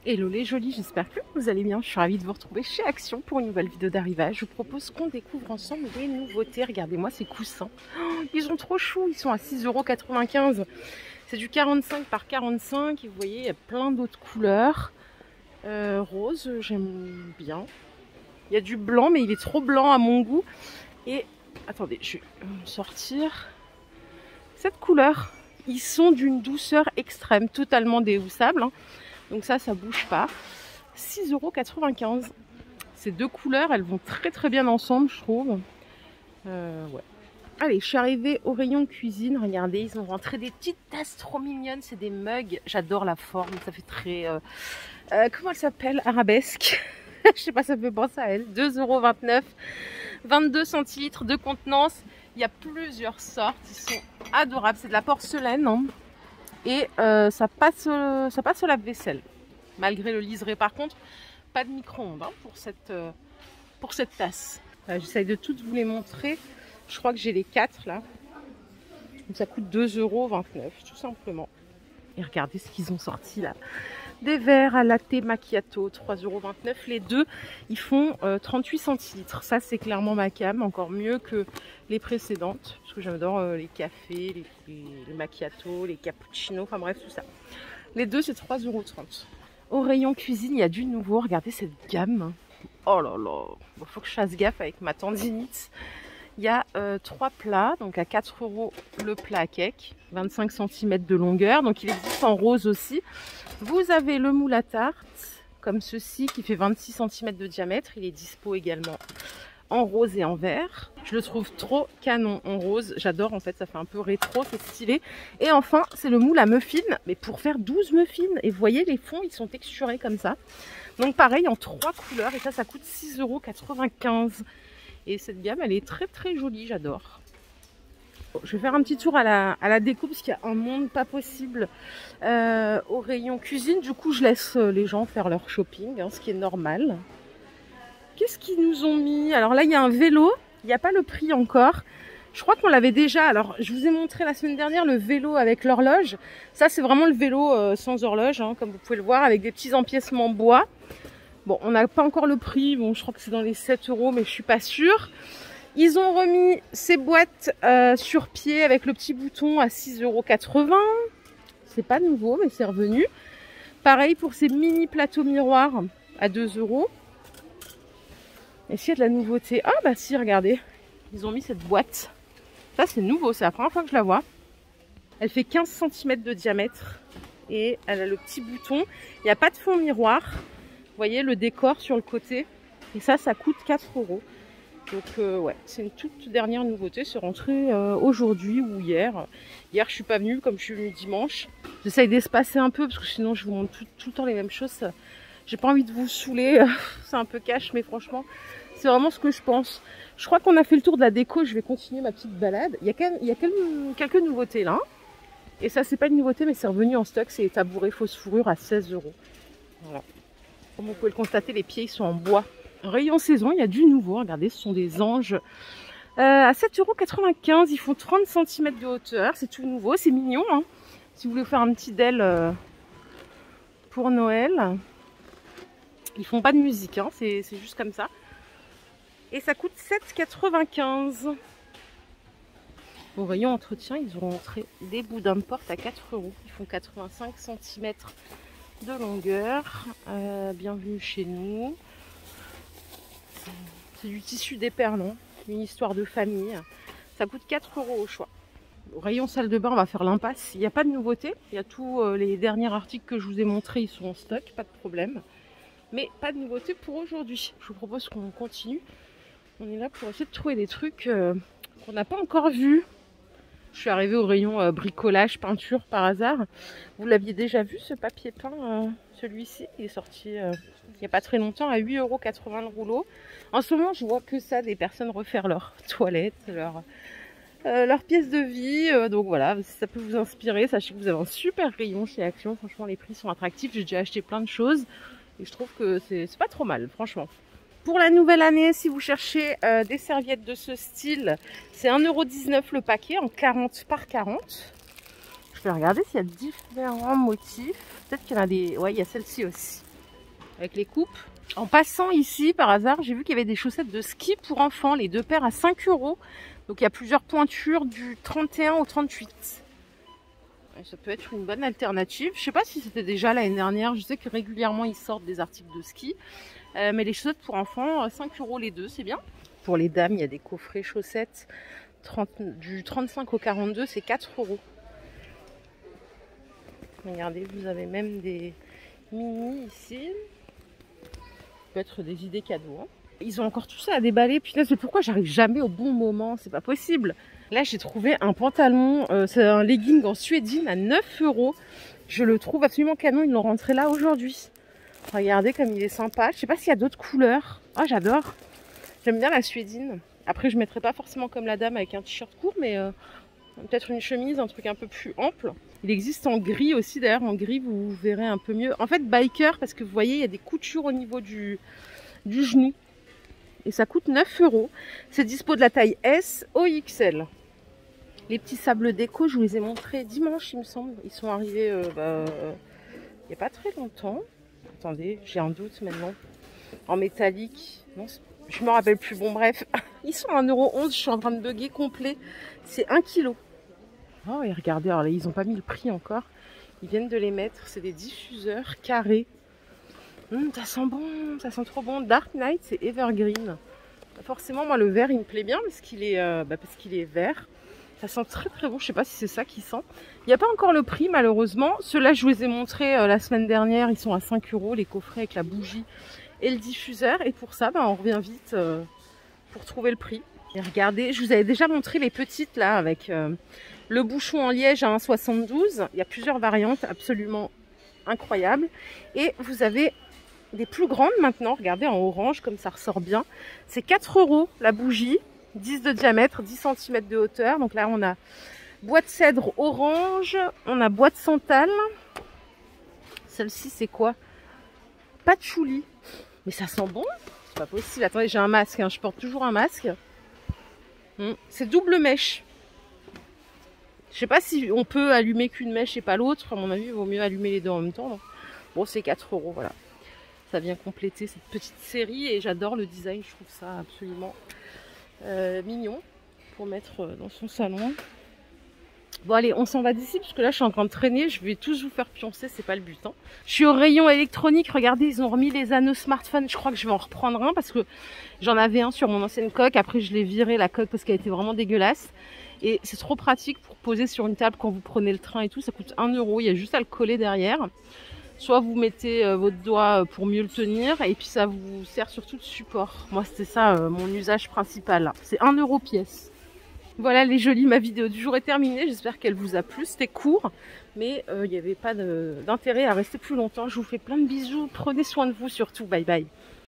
Hello les jolis, j'espère que vous allez bien. Je suis ravie de vous retrouver chez Action pour une nouvelle vidéo d'arrivage. Je vous propose qu'on découvre ensemble des nouveautés. Regardez-moi ces coussins. Oh, ils sont trop choux, ils sont à 6,95 €. C'est du 45 par 45 et vous voyez, il y a plein d'autres couleurs. Rose, j'aime bien. Il y a du blanc, mais il est trop blanc à mon goût. Et attendez, je vais sortir cette couleur. Ils sont d'une douceur extrême, totalement déhoussables, hein. Donc ça bouge pas. 6,95 €. Ces deux couleurs, elles vont très bien ensemble, je trouve. Ouais. Allez, je suis arrivée au rayon cuisine. Regardez, ils ont rentré des petites tasses trop mignonnes. C'est des mugs. J'adore la forme. Ça fait très... comment elle s'appelle? Arabesque. Je sais pas, ça me fait penser à elle. 2,29 €. 22 centilitres de contenance. Il y a plusieurs sortes. Ils sont adorables. C'est de la porcelaine, hein. Et ça passe au lave-vaisselle, malgré le liseré. Par contre, pas de micro-ondes, hein, pour cette tasse. J'essaye de toutes vous les montrer. Je crois que j'ai les 4 là. Donc ça coûte 2,29 € tout simplement. Et regardez ce qu'ils ont sorti là. Des verres à latte macchiato, 3,29 €. Les deux, ils font 38 centilitres. Ça, c'est clairement ma came, encore mieux que les précédentes. Parce que j'adore les cafés, les macchiatos, les cappuccinos, enfin bref, tout ça. Les deux, c'est 3,30 €. Au rayon cuisine, il y a du nouveau. Regardez cette gamme. Oh là là, il faut que je fasse gaffe avec ma tendinite. Il y a 3 plats, donc à 4 € le plat à cake, 25 cm de longueur, donc il existe en rose aussi. Vous avez le moule à tarte, comme ceci, qui fait 26 cm de diamètre. Il est dispo également en rose et en vert. Je le trouve trop canon en rose. J'adore, en fait, ça fait un peu rétro, c'est stylé. Et enfin, c'est le moule à muffins, mais pour faire 12 muffins. Et vous voyez, les fonds, ils sont texturés comme ça. Donc pareil, en 3 couleurs, et ça coûte 6,95 €. Et cette gamme, elle est très jolie, j'adore. Bon, je vais faire un petit tour à la déco, parce qu'il y a un monde pas possible au rayon cuisine. Du coup, je laisse les gens faire leur shopping, hein, ce qui est normal. Qu'est-ce qu'ils nous ont mis? Alors là, il y a un vélo. Il n'y a pas le prix encore. Je crois qu'on l'avait déjà. Alors, je vous ai montré la semaine dernière le vélo avec l'horloge. Ça, c'est vraiment le vélo sans horloge, hein, comme vous pouvez le voir, avec des petits empiècements bois. Bon, on n'a pas encore le prix. Bon, je crois que c'est dans les 7 €, mais je suis pas sûre. Ils ont remis ces boîtes sur pied avec le petit bouton à 6,80 €. C'est pas nouveau, mais c'est revenu. Pareil pour ces mini plateaux miroirs à 2 €. Est-ce qu'il y a de la nouveauté? Ah bah si, regardez. Ils ont mis cette boîte. Ça, c'est nouveau. C'est la première fois que je la vois. Elle fait 15 cm de diamètre. Et elle a le petit bouton. Il n'y a pas de fond miroir. Vous voyez le décor sur le côté. Et ça coûte 4 €. Donc ouais, c'est une toute dernière nouveauté. C'est rentré aujourd'hui ou hier. Hier, je suis pas venue, comme je suis venue dimanche. J'essaye d'espacer un peu parce que sinon, je vous montre tout le temps les mêmes choses. J'ai pas envie de vous saouler. C'est un peu cash, mais franchement, c'est vraiment ce que je pense. Je crois qu'on a fait le tour de la déco. Je vais continuer ma petite balade. Il y a quelques nouveautés là. Et ça, c'est pas une nouveauté, mais c'est revenu en stock. C'est les tabourets fausse fourrure à 16 €. Voilà. Comme vous pouvez le constater, les pieds ils sont en bois. Rayon saison, il y a du nouveau. Regardez, ce sont des anges à 7,95 €. Ils font 30 cm de hauteur. C'est tout nouveau, c'est mignon, hein. Si vous voulez faire un petit dél pour Noël. Ils font pas de musique, hein. C'est juste comme ça. Et ça coûte 7,95 €. Au rayon entretien, ils ont rentré des boudins de porte à 4 €. Ils font 85 cm de longueur. Bienvenue chez nous. C'est du tissu d'éperlon, une histoire de famille. Ça coûte 4 € au choix. Au rayon salle de bain, on va faire l'impasse. Il n'y a pas de nouveauté. Il y a tous les derniers articles que je vous ai montrés, ils sont en stock, pas de problème. Mais pas de nouveauté pour aujourd'hui. Je vous propose qu'on continue. On est là pour essayer de trouver des trucs qu'on n'a pas encore vus. Je suis arrivée au rayon bricolage, peinture par hasard. Vous l'aviez déjà vu ce papier peint, celui-ci. Il est sorti il n'y a pas très longtemps à 8,80 € le rouleau. En ce moment, je vois que ça, des personnes refaire leurs toilettes, leurs pièces de vie. Donc voilà, si ça peut vous inspirer, sachez que vous avez un super rayon chez Action. Franchement, les prix sont attractifs. J'ai déjà acheté plein de choses. Et je trouve que c'est pas trop mal, franchement. Pour la nouvelle année, si vous cherchez des serviettes de ce style, c'est 1,19 € le paquet en 40 par 40. Je vais regarder s'il y a différents motifs. Peut-être qu'il y en a des... Ouais, il y a celle-ci aussi. avec les coupes. En passant ici, par hasard, j'ai vu qu'il y avait des chaussettes de ski pour enfants, les 2 paires à 5 €. Donc il y a plusieurs pointures du 31 au 38. Ça peut être une bonne alternative. Je sais pas si c'était déjà l'année dernière. Je sais que régulièrement ils sortent des articles de ski. Mais les chaussettes pour enfants, 5 € les 2, c'est bien. Pour les dames, il y a des coffrets chaussettes du 35 au 42, c'est 4 €. Regardez, vous avez même des mini ici. Ça peut être des idées cadeaux. Hein. Ils ont encore tout ça à déballer. Putain, c'est pourquoi j'arrive jamais au bon moment. C'est pas possible. Là, j'ai trouvé un pantalon. C'est un legging en suédine à 9 €. Je le trouve absolument canon. Ils l'ont rentré là aujourd'hui. Regardez comme il est sympa. Je sais pas s'il y a d'autres couleurs. Ah, j'adore. J'aime bien la suédine. Après, je mettrai pas forcément comme la dame avec un t-shirt court, mais peut-être une chemise, un truc un peu plus ample. Il existe en gris aussi. D'ailleurs, en gris, vous verrez un peu mieux. En fait, biker, parce que vous voyez, il y a des coutures au niveau du genou. Et ça coûte 9 €. C'est dispo de la taille S au XL. Les petits sables déco, je vous les ai montrés dimanche, il me semble. Ils sont arrivés il n'y a pas très longtemps. Attendez, j'ai un doute maintenant. En métallique. Non, je me rappelle plus. Bon, bref. Ils sont à 1,11 €. Je suis en train de bugger complet. C'est 1 kg. Oh, et regardez, alors là, ils n'ont pas mis le prix encore. Ils viennent de les mettre. C'est des diffuseurs carrés. Ça sent bon, ça sent trop bon. Dark Knight, c'est evergreen. Forcément, moi, le vert, il me plaît bien parce qu'il est vert. Ça sent très très bon. Je sais pas si c'est ça qui sent. Il n'y a pas encore le prix, malheureusement. Ceux-là, je vous les ai montrés la semaine dernière. Ils sont à 5 €, les coffrets avec la bougie et le diffuseur. Et pour ça, on revient vite pour trouver le prix. Et regardez, je vous avais déjà montré les petites là avec le bouchon en liège à 1,72 €. Il y a plusieurs variantes absolument incroyables. Et vous avez des plus grandes maintenant, regardez en orange comme ça ressort bien. C'est 4 € la bougie, 10 de diamètre, 10 cm de hauteur. Donc là on a bois de cèdre orange, on a bois de santal. Celle-ci c'est quoi? Patchouli. Mais ça sent bon? C'est pas possible. Attendez, j'ai un masque, hein. Je porte toujours un masque. C'est double mèche. Je sais pas si on peut allumer qu'une mèche et pas l'autre. À mon avis, il vaut mieux allumer les deux en même temps. Donc. Bon, c'est 4 €, voilà. Ça vient compléter cette petite série et j'adore le design. Je trouve ça absolument mignon pour mettre dans son salon. Bon allez, on s'en va d'ici parce que là je suis en train de traîner. Je vais tous vous faire pioncer, c'est pas le but. Hein. Je suis au rayon électronique. Regardez, ils ont remis les anneaux smartphone. Je crois que je vais en reprendre un parce que j'en avais un sur mon ancienne coque. Après je l'ai viré la coque parce qu'elle était vraiment dégueulasse. Et c'est trop pratique pour poser sur une table quand vous prenez le train et tout. Ça coûte 1 €. Il y a juste à le coller derrière. Soit vous mettez votre doigt pour mieux le tenir et puis ça vous sert surtout de support. Moi c'était ça mon usage principal. C'est 1 € pièce. Voilà les jolies, ma vidéo du jour est terminée. J'espère qu'elle vous a plu. C'était court mais il n'y avait pas d'intérêt à rester plus longtemps. Je vous fais plein de bisous. Prenez soin de vous surtout. Bye bye.